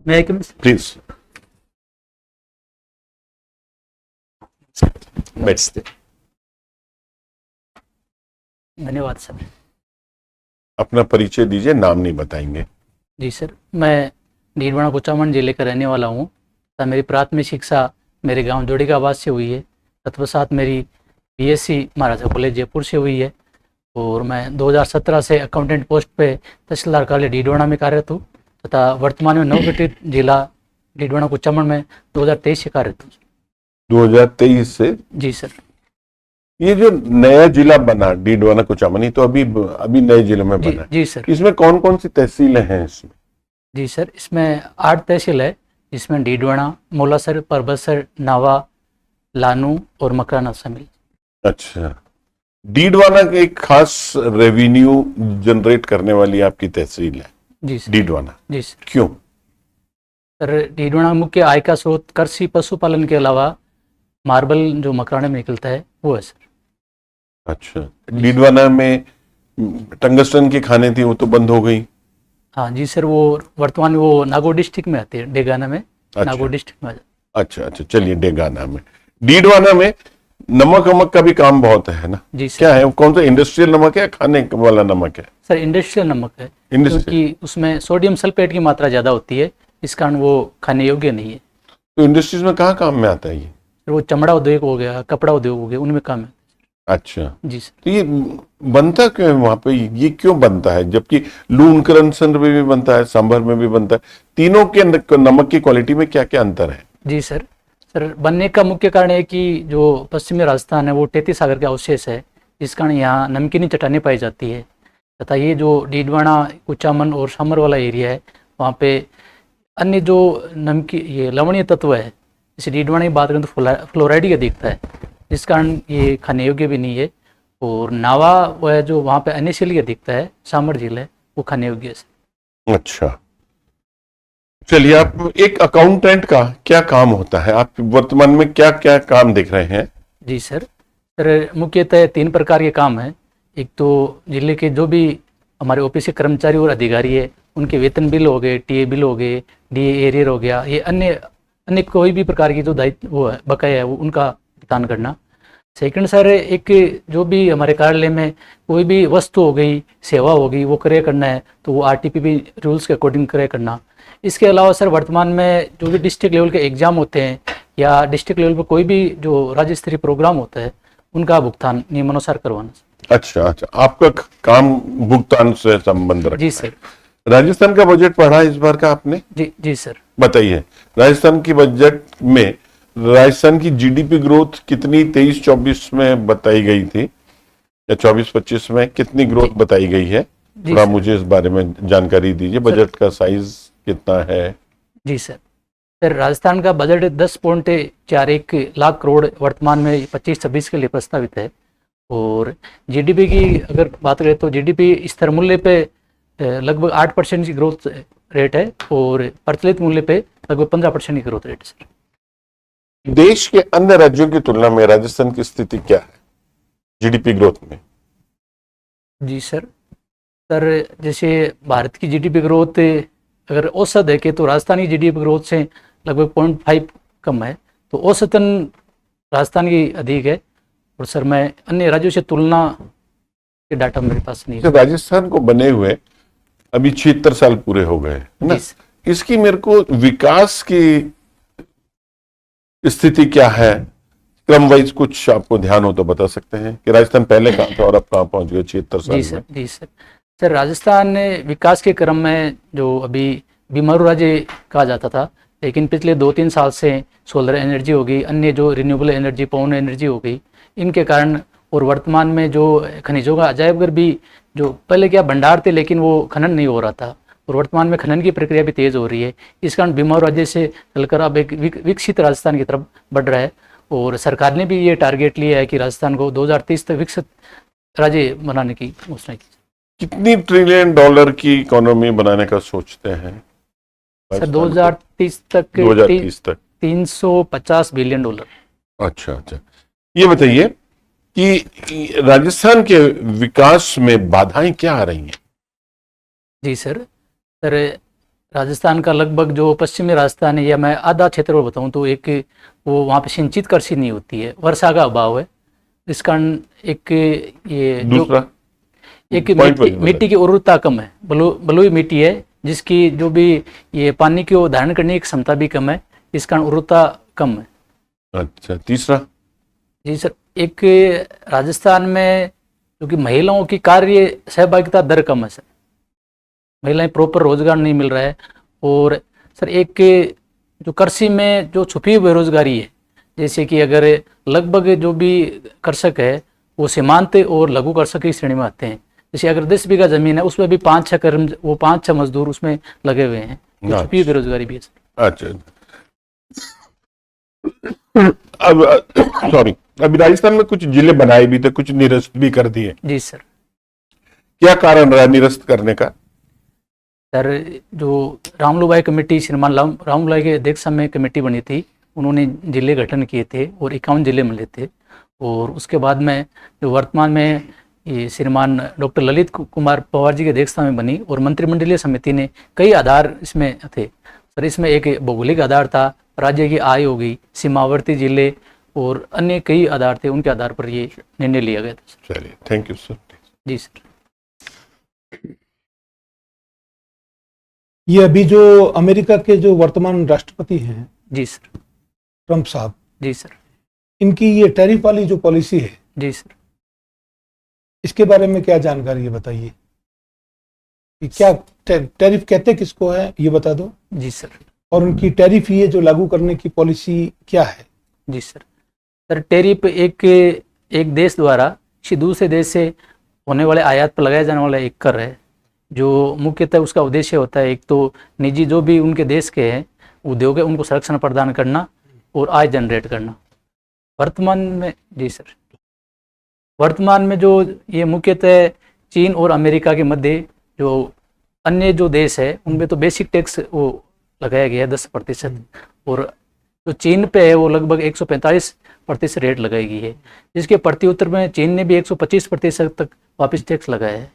मैं प्लीज बैठते। धन्यवाद सर। अपना परिचय दीजिए, नाम नहीं बताएंगे। जी सर, मैं डीडवाना कुचामन जिले का रहने वाला हूँ। सर मेरी प्राथमिक शिक्षा मेरे गांव जोड़ीगाबाद से हुई है। तत्पश्चात मेरी बीएससी महाराजा कॉलेज जयपुर से हुई है और मैं 2017 से अकाउंटेंट पोस्ट पे तहसीलदार कार्यालय डीडवाना में कार्यरत हूँ तथा वर्तमान में नवगठित जिला डीडवाना कुचामन में 2023 से कार्यरत हूँ। 2023 से? जी सर। ये जो नया जिला बना डीडवाना कुचामन, तो अभी नए जिले में बना है। जी सर। इसमें कौन कौन सी तहसीलें हैं इसमें? जी सर, इसमें 8 तहसील है, जिसमें डीडवाना, मोलासर, परबतसर, नावा, लानू और मकराना शामिल। अच्छा, डीडवाना के एक खास रेवेन्यू जनरेट करने वाली आपकी तहसील है? जी सर। डीडवाना? जी सर। क्यों? सर डीडवाना मुख्य आय का स्रोत कृषि पशुपालन के अलावा मार्बल जो मकराने में निकलता है वो है सर। अच्छा, डीडवाना में टंगस्टन की खानें थी, वो तो बंद हो गई? हाँ जी सर, वो वर्तमान में वो नागौर डिस्ट्रिक्ट में आती है, डेगाना में। अच्छा, नागौर डिस्ट्रिक्ट में। अच्छा, चलिए, डेगाना में। डीडवाना में नमक वमक का भी काम बहुत है ना? जी सर। क्या है, कौन सा इंडस्ट्रियल नमक है, खाने वाला नमक है? सर इंडस्ट्रियल नमक है, क्योंकि उसमें सोडियम सल्फेट की मात्रा ज्यादा होती है, इस कारण वो खाने योग्य नहीं है। तो इंडस्ट्रीज में कहाँ काम में आता है ये? वो चमड़ा उद्योग हो गया, कपड़ा उद्योग हो गया, उनमें काम है। अच्छा जी सर। तो ये बनता क्यों है वहां पे? ये क्यों बनता है, जबकि लूणकरण में भी बनता है, सांभर में भी बनता है? तीनों के नमक की क्वालिटी में क्या क्या अंतर है? जी सर। सर बनने का मुख्य कारण है कि जो पश्चिमी राजस्थान है वो 33 सागर के अवशेष है, जिस कारण यहाँ नमकीनी चट्टानें पाई जाती है तथा ये जो डीडवाना, कुचामन और सामर वाला एरिया है वहाँ पे अन्य जो ये लवणीय तत्व है, जैसे डीडवाना की बात करें तो फ्लोराइड की अधिकता है, जिस कारण ये खाने योग्य भी नहीं है। और नावा वह जो वहाँ पे NaCl की अधिकता है, सामर झील है, वो खाने योग्य है। अच्छा, चलिए, आप एक अकाउंटेंट का क्या काम होता है? आप वर्तमान में क्या क्या काम देख रहे हैं? जी सर। सर मुख्यतः 3 प्रकार के काम हैं। एक तो जिले के जो भी हमारे ऑफिस के कर्मचारी और अधिकारी है, उनके वेतन बिल हो गए, टीए बिल हो गए, डीए एरियर हो गया, ये अन्य कोई भी प्रकार की जो दायित्व वो है, बकाया है, वो उनका भुगतान करना। सेकंड सर, एक जो भी हमारे कार्यालय में कोई भी वस्तु हो गई, सेवा हो गई, वो क्रय करना है तो वो RTPP रूल्स के अकॉर्डिंग क्रय करना। इसके अलावा सर वर्तमान में जो भी डिस्ट्रिक्ट लेवल के एग्जाम होते हैं या डिस्ट्रिक्ट लेवल पर कोई भी जो राज्य स्तरीय प्रोग्राम होता है, उनका भुगतान नियमानुसार करवाना। अच्छा, आपका काम भुगतान से संबंध रखता है? जी सर। राजस्थान का बजट पढ़ा इस बार का आपने? जी सर। बताइए, राजस्थान की बजट में राजस्थान की जीडीपी ग्रोथ कितनी 23-24 में बताई गई थी, या 24-25 में कितनी ग्रोथ बताई गई है? थोड़ा मुझे इस बारे में जानकारी दीजिए। बजट का साइज कितना है? जी सर। सर राजस्थान का बजट 10.41 लाख करोड़ वर्तमान में 25-26 के लिए प्रस्तावित है। और जीडीपी की अगर बात करें तो जीडीपी स्थिर मूल्य पे लगभग 8% की ग्रोथ रेट है और प्रचलित मूल्य पे लगभग 15% की ग्रोथ रेट है सर। देश के अन्य राज्यों की तुलना में राजस्थान की स्थिति क्या है जीडीपी ग्रोथ में? जी सर। जैसे भारत की जीडीपी ग्रोथ अगर औसत देखें तो राजस्थान की जीडीपी ग्रोथ से लगभग 0.5 कम है, तो औसतन राजस्थान की अधिक है। और सर मैं अन्य राज्यों से तुलना के डाटा मेरे पास नहीं है। राजस्थान को बने हुए अभी 76 साल पूरे हो गए है ना? इसकी मेरे को विकास की स्थिति क्या है, क्रम वाइज कुछ आपको ध्यान हो तो बता सकते हैं कि राजस्थान पहले कहाँ था और अब कहाँ पहुंच गए 76 साल में? जी सर राजस्थान ने विकास के क्रम में जो अभी बीमारू राज्य कहा जाता था, लेकिन पिछले 2-3 साल से सोलर एनर्जी हो गई, अन्य जो रिन्यूएबल एनर्जी, पवन एनर्जी हो गई, इनके कारण और वर्तमान में जो खनिजों का अजायबघर भी, जो पहले क्या भंडार थे लेकिन वो खनन नहीं हो रहा था, और वर्तमान में खनन की प्रक्रिया भी तेज हो रही है। इस कारण बीमारू राज्य से चलकर अब एक विकसित राजस्थान की तरफ बढ़ रहा है। और सरकार ने भी ये टारगेट लिया है कि राजस्थान को 2030 तक विकसित राज्य बनाने की घोषणा की। कितनी ट्रिलियन डॉलर की इकोनॉमी बनाने का सोचते हैं सर? 2030 तक 350 बिलियन डॉलर। अच्छा, ये बताइए कि राजस्थान के विकास में बाधाएं क्या आ रही हैं? जी सर राजस्थान का लगभग जो पश्चिमी राजस्थान है, या मैं आधा क्षेत्र को बताऊं तो एक वो वहाँ पे सिंचित कृषि नहीं होती है, वर्षा का अभाव है। इस कारण एक ये जो दूसरा एक point वही मिट्टी की उर्वरता कम है, बलुई मिट्टी है, जिसकी जो भी ये पानी को धारण करने की क्षमता भी कम है, इस कारण उर्वरता कम है। अच्छा, तीसरा? जी सर, एक राजस्थान में जो कि महिलाओं की कार्य सहभागिता दर कम है सर, महिलाएं प्रॉपर रोजगार नहीं मिल रहा है। और सर एक जो कृषि में जो छुपी हुई बेरोजगारी है, जैसे कि अगर लगभग जो भी कृषक है वो सीमांत और लघु कृषक की श्रेणी में आते हैं। जैसे अगर 10 बीघा जमीन है उसमें भी 5-6 मजदूर उसमें लगे हुए हैं, तो छुपी हुई बेरोजगारी भी है सर। अच्छा, अब सॉरी, अभी राजस्थान में कुछ जिले बनाए भी थे, कुछ निरस्त भी कर दिए। जी सर। क्या कारण रहा निरस्त करने का? सर जो रामलुभाई कमेटी, श्रीमान रामलुभाई के अध्यक्षता में कमेटी बनी थी, उन्होंने जिले गठन किए थे और 51 जिले मिले थे। और उसके बाद में जो वर्तमान में ये श्रीमान डॉक्टर ललित कुमार पवार जी की अध्यक्षता में बनी और मंत्रिमंडलीय समिति ने कई आधार इसमें थे सर। इसमें एक भौगोलिक आधार था, राज्य की आय हो गई, सीमावर्ती जिले और अन्य कई आधार थे, उनके आधार पर ये निर्णय लिया गया था सर। चलिए, थैंक यू सर। जी सर। ये अभी जो अमेरिका के जो वर्तमान राष्ट्रपति हैं, जी सर। ट्रंप साहब, जी सर। इनकी ये टैरिफ वाली जो पॉलिसी है, जी सर। इसके बारे में क्या जानकारी है, बताइए कि क्या टैरिफ कहते किसको है, ये बता दो। जी सर। और उनकी टैरिफ ये जो लागू करने की पॉलिसी क्या है? जी सर। सर टैरिफ एक देश द्वारा किसी दूसरे देश से होने वाले आयात पर लगाया जाने वाला एक कर है, जो मुख्यतः उसका उद्देश्य होता है एक तो निजी जो भी उनके देश के हैं उद्योग है उनको संरक्षण प्रदान करना और आय जनरेट करना। वर्तमान में जी सर, वर्तमान में जो ये मुख्यतः चीन और अमेरिका के मध्य जो अन्य जो देश है उनमें तो बेसिक टैक्स वो लगाया गया है 10%, और जो चीन पे है वो लगभग 145% रेट लगाई गई है, जिसके प्रत्युत्तर में चीन ने भी 125% तक वापस टैक्स लगाया है।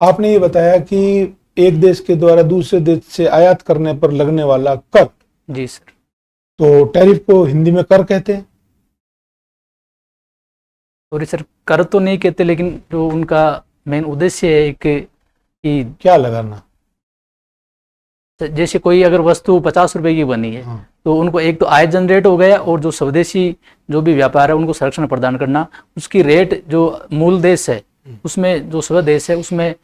आपने ये बताया कि एक देश के द्वारा दूसरे देश से आयात करने पर लगने वाला कर, जी सर, तो टैरिफ को हिंदी में कर कहते हैं। सॉरी सर, कर तो नहीं कहते, लेकिन जो उनका मेन उद्देश्य है एक कि क्या लगाना, जैसे कोई अगर वस्तु 50 रुपए की बनी है तो उनको एक तो आय जनरेट हो गया, और जो स्वदेशी जो भी व्यापार है उनको संरक्षण प्रदान करना, उसकी रेट जो मूल देश है उसमें, जो स्वदेश है उसमें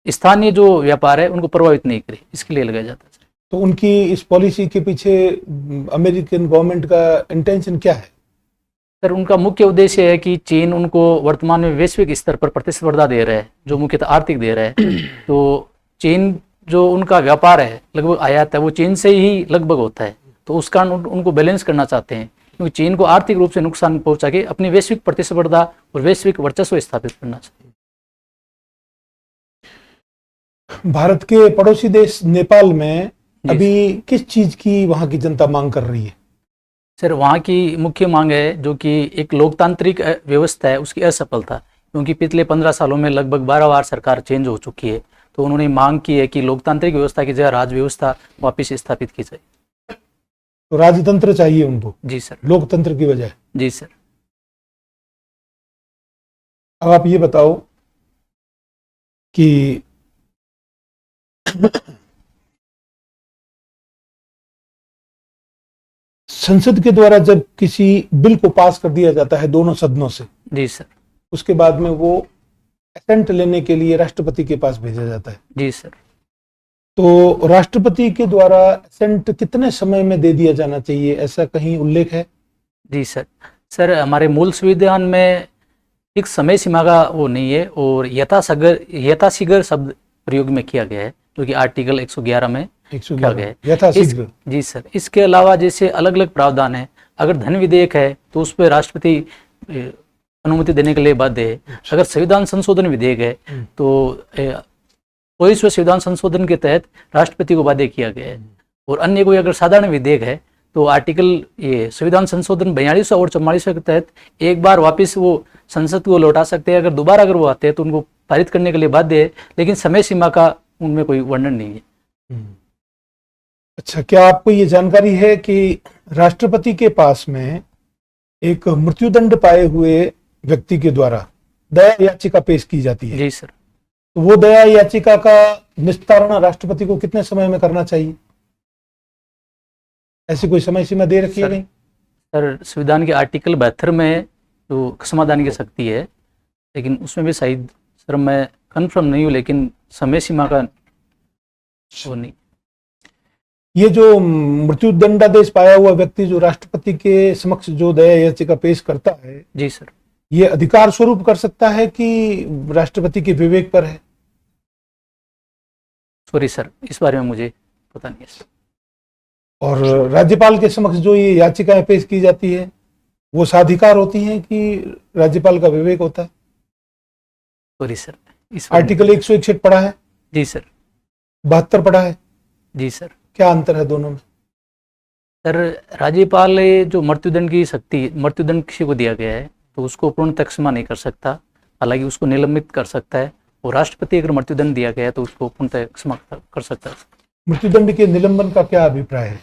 स्थानीय जो व्यापार है उनको प्रभावित नहीं करे, इसके लिए लगाया जाता है। तो उनकी इस पॉलिसी के पीछे अमेरिकन गवर्नमेंट का इंटेंशन क्या है? सर उनका मुख्य उद्देश्य है कि चीन उनको वर्तमान में वैश्विक स्तर पर प्रतिस्पर्धा दे रहा है, जो मुख्यतः आर्थिक दे रहा है। तो चीन जो उनका व्यापार है लगभग आयात है वो चीन से ही लगभग होता है, तो उस कारण उनको बैलेंस करना चाहते हैं, क्योंकि चीन को आर्थिक रूप से नुकसान पहुंचा के अपनी वैश्विक प्रतिस्पर्धा और वैश्विक वर्चस्व स्थापित करना चाहिए। भारत के पड़ोसी देश नेपाल में अभी किस चीज की वहां की जनता मांग कर रही है? सर वहाँ की मुख्य मांग है जो कि एक लोकतांत्रिक व्यवस्था है उसकी असफलता, क्योंकि पिछले 15 सालों में लगभग 12 बार सरकार चेंज हो चुकी है, तो उन्होंने मांग की है कि लोकतांत्रिक व्यवस्था की जगह राज व्यवस्था वापस स्थापित की जाए। तो राजतंत्र चाहिए उनको? जी सर, लोकतंत्र की बजाय। जी सर। अब आप ये बताओ कि संसद के द्वारा जब किसी बिल को पास कर दिया जाता है दोनों सदनों से, जी सर, उसके बाद में वो असेंट लेने के लिए राष्ट्रपति के पास भेजा जाता है। जी सर। तो राष्ट्रपति के द्वारा असेंट कितने समय में दे दिया जाना चाहिए, ऐसा कहीं उल्लेख है? जी सर, सर हमारे मूल संविधान में एक समय सीमा का वो नहीं है, और यथाशीघ्र शब्द प्रयोग में किया गया है, जो कि आर्टिकल 111 में किया गया है, यथाशीघ्र। जी सर। इसके अलावा जैसे अलग अलग प्रावधान है, अगर धन विधेयक है तो उस पर राष्ट्रपति अनुमति देने के लिए बाध्य है। अगर संविधान संशोधन विधेयक है तो 24वें संविधान संशोधन के तहत राष्ट्रपति को बाध्य किया गया है, और अन्य कोई अगर साधारण विधेयक है तो आर्टिकल ये संविधान संशोधन 42 और 44 के तहत एक बार वापस वो संसद को लौटा सकते हैं। अगर दोबारा अगर वो आते हैं तो उनको पारित करने के लिए बाध्य है, लेकिन समय सीमा का उनमें कोई वर्णन नहीं है। अच्छा, क्या आपको ये जानकारी है कि राष्ट्रपति के पास में एक मृत्युदंड पाए हुए व्यक्ति के द्वारा दया याचिका पेश की जाती है? जी सर। तो वो दया याचिका का निस्तारण राष्ट्रपति को कितने समय में करना चाहिए? ऐसी कोई समय सीमा दे रखी है सर, नहीं? सर संविधान के आर्टिकल 72 में जो क्षमादान की शक्ति है, लेकिन उसमें भी शायद सर मैं कन्फर्म नहीं हूँ, लेकिन समय सीमा का वो नहीं। ये जो मृत्युदंडादेश पाया हुआ व्यक्ति जो राष्ट्रपति के समक्ष जो दया याचिका पेश करता है, जी सर। ये अधिकार स्वरूप कर सकता है कि राष्ट्रपति के विवेक पर है? सॉरी सर, इस बारे में मुझे पता नहीं है सर। और राज्यपाल के समक्ष जो ये याचिकाएं पेश की जाती है, वो साधिकार होती हैं कि राज्यपाल का विवेक होता है? सॉरी सर, इस बारे में- आर्टिकल 161 पढ़ा है, जी सर। 72 पढ़ा है, जी सर। क्या अंतर है दोनों में? सर राज्यपाल जो मृत्युदंड की शक्ति, मृत्युदंड किसी को दिया गया है तो उसको पूर्णतः क्षमा नहीं कर सकता, हालांकि उसको निलंबित कर सकता है। और राष्ट्रपति अगर मृत्युदंड दिया गया है तो उसको पूर्णतः क्षमा कर सकता है। मृत्युदंड के निलंबन का क्या अभिप्राय है?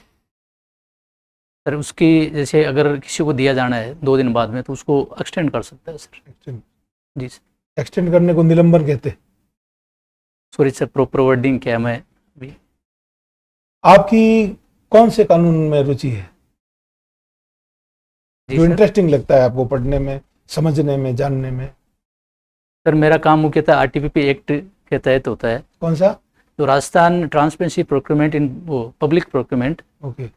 सर उसकी जैसे अगर किसी को दिया जाना है 2 दिन बाद में तो उसको एक्सटेंड कर सकता है सर। जी सर। एक्सटेंड करने को निलंबन कहते हैं। सॉरी सर, प्रॉपर वर्डिंग क्या है मैं अभी। आपकी कौन से कानून में रुचि है जी जो सर। इंटरेस्टिंग लगता है आपको पढ़ने में, समझने में, जानने में? सर मेरा काम मुख्यतः आरटीपीपी एक्ट के तहत होता है, कौन सा? जो राजस्थान ट्रांसपेरेंसी प्रोक्योरमेंट इन वो पब्लिक प्रोक्योरमेंट, ओके।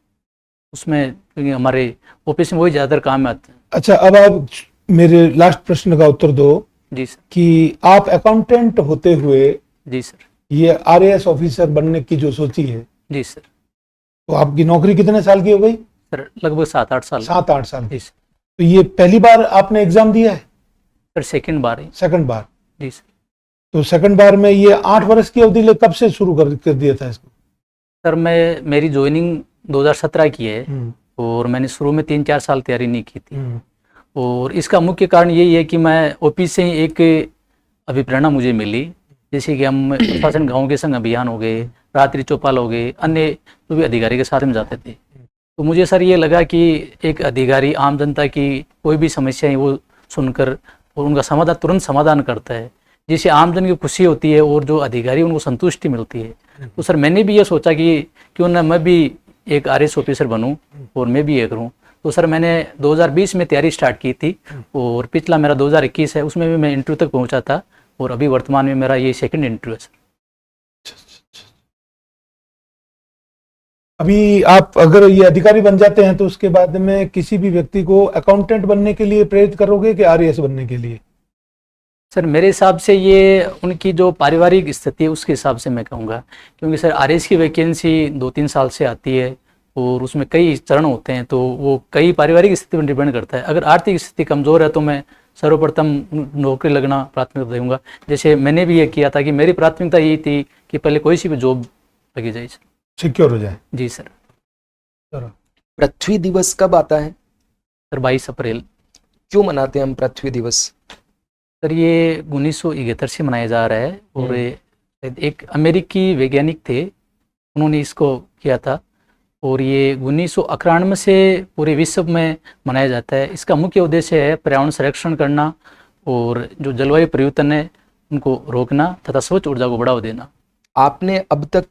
उसमें क्योंकि हमारे ऑफिस में वही ज़्यादातर काम में आते हैं। अच्छा, अब आप मेरे लास्ट प्रश्न का उत्तर दो जी सर। कि आप अकाउंटेंट होते हुए जी सर। ये आरएएस ऑफिसर बनने की जो सोची है, जी सर। तो आपकी नौकरी कितने साल की हो गई? सर लगभग 7-8 साल। 7-8 साल। जी सर। तो ये पहली बार आपने एग्जाम दिया है? सर सेकंड बार है। सेकंड बार। जी सर। तो सेकंड बार में ये 8 वर्ष की अवधि ले कब से शुरू कर दिया था इसको? सर मेरी ज्वाइनिंग 2017 की है और मैंने शुरू में 3-4 साल तैयारी नहीं की थी। और इसका मुख्य कारण यही है कि मैं ऑफिस से ही एक अभिप्रेरणा मुझे मिली, जैसे कि हम प्रशासन गाँव के संग अभियान हो गए, रात्रि चौपाल हो गए, अन्य जो भी अधिकारी के साथ में जाते थे। तो मुझे सर ये लगा कि एक अधिकारी आम जनता की कोई भी समस्या है वो सुनकर और उनका तुरंत समाधान करता है, जिससे आम जन की खुशी होती है और जो अधिकारी उनको संतुष्टि मिलती है। तो सर मैंने भी ये सोचा कि क्यों ना मैं भी एक आरएएस ऑफिसर बनूं और मैं भी ये करूं। तो सर मैंने 2020 में तैयारी स्टार्ट की थी और पिछला मेरा 2021 है, उसमें भी मैं इंटरव्यू तक पहुंचा था और अभी वर्तमान में मेरा ये सेकंड इंटरव्यू है सर। अभी आप अगर ये अधिकारी बन जाते हैं तो उसके बाद में किसी भी व्यक्ति को अकाउंटेंट बनने के लिए प्रेरित करोगे कि आरएएस बनने के लिए? सर मेरे हिसाब से ये उनकी जो पारिवारिक स्थिति है उसके हिसाब से मैं कहूँगा, क्योंकि सर आरएएस की वैकेंसी 2-3 साल से आती है और उसमें कई चरण होते हैं, तो वो कई पारिवारिक स्थिति पर डिपेंड करता है। अगर आर्थिक स्थिति कमज़ोर है तो मैं सर्वप्रथम नौकरी लगना प्राथमिकता दूंगा। जैसे मैंने भी ये किया था कि मेरी प्राथमिकता यही थी कि पहले कोई सी भी जॉब लगी जाए, सिक्योर हो जाए। जी सर। पृथ्वी दिवस कब आता है? सर 22 अप्रैल। क्यों मनाते हैं हम पृथ्वी दिवस? सर ये 1971 से मनाया जा रहा है और एक अमेरिकी वैज्ञानिक थे, उन्होंने इसको किया था और ये 1991 से पूरे विश्व में मनाया जाता है। इसका मुख्य उद्देश्य है पर्यावरण संरक्षण करना और जो जलवायु परिवर्तन है उनको रोकना तथा स्वच्छ ऊर्जा को बढ़ावा देना। आपने अब तक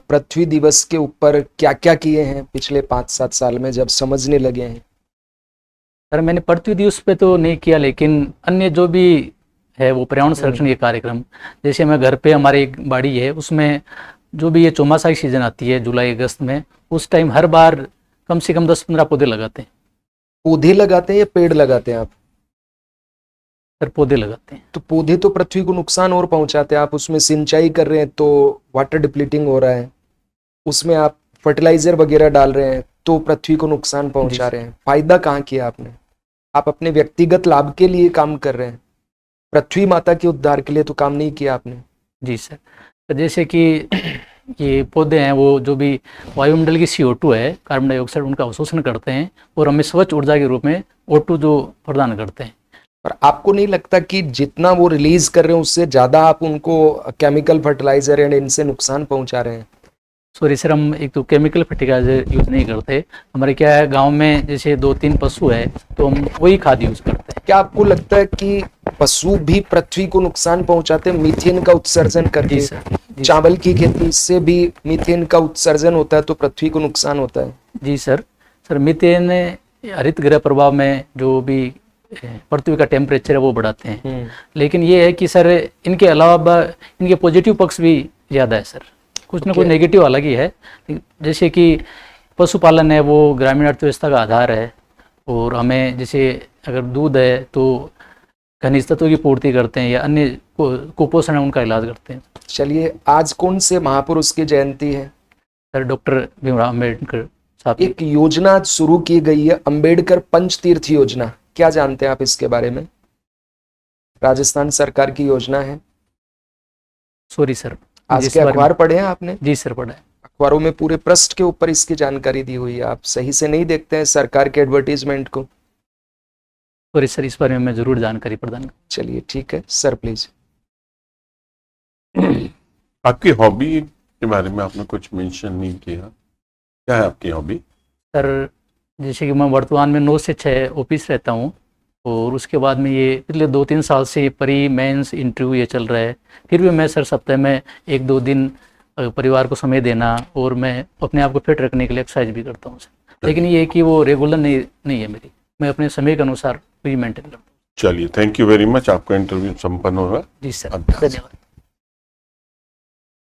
पृथ्वी दिवस के ऊपर क्या क्या किए हैं पिछले 5-7 साल में जब समझने लगे हैं? सर मैंने पृथ्वी दिवस पे तो नहीं किया, लेकिन अन्य जो भी है वो पर्यावरण संरक्षण के कार्यक्रम, जैसे मैं घर पे हमारी एक बाड़ी है उसमें जो भी ये चौमासा की सीजन आती है जुलाई अगस्त में, उस टाइम हर बार कम से कम 10-15 पौधे लगाते हैं। पौधे लगाते हैं या पेड़ लगाते हैं आप? सर पौधे लगाते हैं। तो पौधे तो पृथ्वी को नुकसान और पहुंचाते हैं। आप उसमें सिंचाई कर रहे हैं तो वाटर डिप्लीटिंग हो रहा है, उसमें आप फर्टिलाइजर वगैरह डाल रहे हैं तो पृथ्वी को नुकसान पहुंचा रहे हैं। फायदा कहाँ किया आपने? आप अपने व्यक्तिगत लाभ के लिए काम कर रहे हैं, पृथ्वी माता के उद्धार के लिए तो काम नहीं किया आपने। जी सर। तो जैसे कि ये पौधे हैं वो जो भी वायुमंडल की CO2 है, कार्बन डाइऑक्साइड, उनका अवशोषण करते हैं और हमें स्वच्छ ऊर्जा के रूप में O2 जो प्रदान करते हैं। और आपको नहीं लगता कि जितना वो रिलीज कर रहे हैं उससे ज्यादा आप उनको केमिकल फर्टिलाइजर एंड इनसे नुकसान पहुंचा रहे हैं? सॉरी सर, हम एक तो केमिकल फर्टिलाइजर यूज नहीं करते। हमारे क्या है, गांव में जैसे 2-3 पशु है तो हम वही खाद यूज करते हैं। क्या आपको लगता है कि पशु भी पृथ्वी को नुकसान पहुंचाते हैं मीथेन का उत्सर्जन करके? जी सर, जी चावल की खेती से भी मीथेन का उत्सर्जन होता है तो पृथ्वी को नुकसान होता है। जी सर। सर मीथेन हरित गृह प्रभाव में जो भी पृथ्वी का टेम्परेचर है वो बढ़ाते हैं, लेकिन ये है कि सर इनके अलावा इनके पॉजिटिव पक्ष भी ज़्यादा है सर, कुछ ना कुछ नेगेटिव अलग ही है। जैसे कि पशुपालन है वो ग्रामीण अर्थव्यवस्था का आधार है, और हमें जैसे अगर दूध है तो खनिज तत्वों की पूर्ति करते हैं, या अन्य कुपोषण है उनका इलाज करते हैं। चलिए, आज कौन से महापुरुष की जयंती है? सर डॉक्टर भीमराव अम्बेडकर साहब। एक योजना आज शुरू की गई है, अंबेडकर पंचतीर्थ योजना। क्या जानते हैं आप इसके बारे में? राजस्थान सरकार की योजना है। सॉरी सर, आज के अखबार पढ़े हैं आपने? जी सर पढ़ा है। अखबारों में पूरे पृष्ठ के ऊपर इसकी जानकारी दी हुई है। आप सही से नहीं देखते हैं सरकार के एडवर्टीजमेंट को। सॉरी सर, इस बारे में मैं जरूर जानकारी प्रदान करूँ। चलिए ठीक है सर, प्लीज। आपकी हॉबी के बारे में आपने कुछ मेंशन नहीं किया, क्या है आपकी हॉबी? सर जैसे कि मैं वर्तमान में 9 से 6 ऑफिस रहता हूँ, और उसके बाद में ये पिछले 2-3 साल से प्री मेंस इंटरव्यू ये चल रहा है। फिर भी मैं सर सप्ताह में 1-2 दिन परिवार को समय देना, और मैं अपने आप को फिट रखने के लिए एक्सरसाइज भी करता हूँ सर। लेकिन ये है कि वो रेगुलर नहीं है मेरी, मैं अपने समय के अनुसार भी मेंटेन करता हूँ। चलिए, थैंक यू वेरी मच। आपका इंटरव्यू संपन्न होगा। जी सर, धन्यवाद।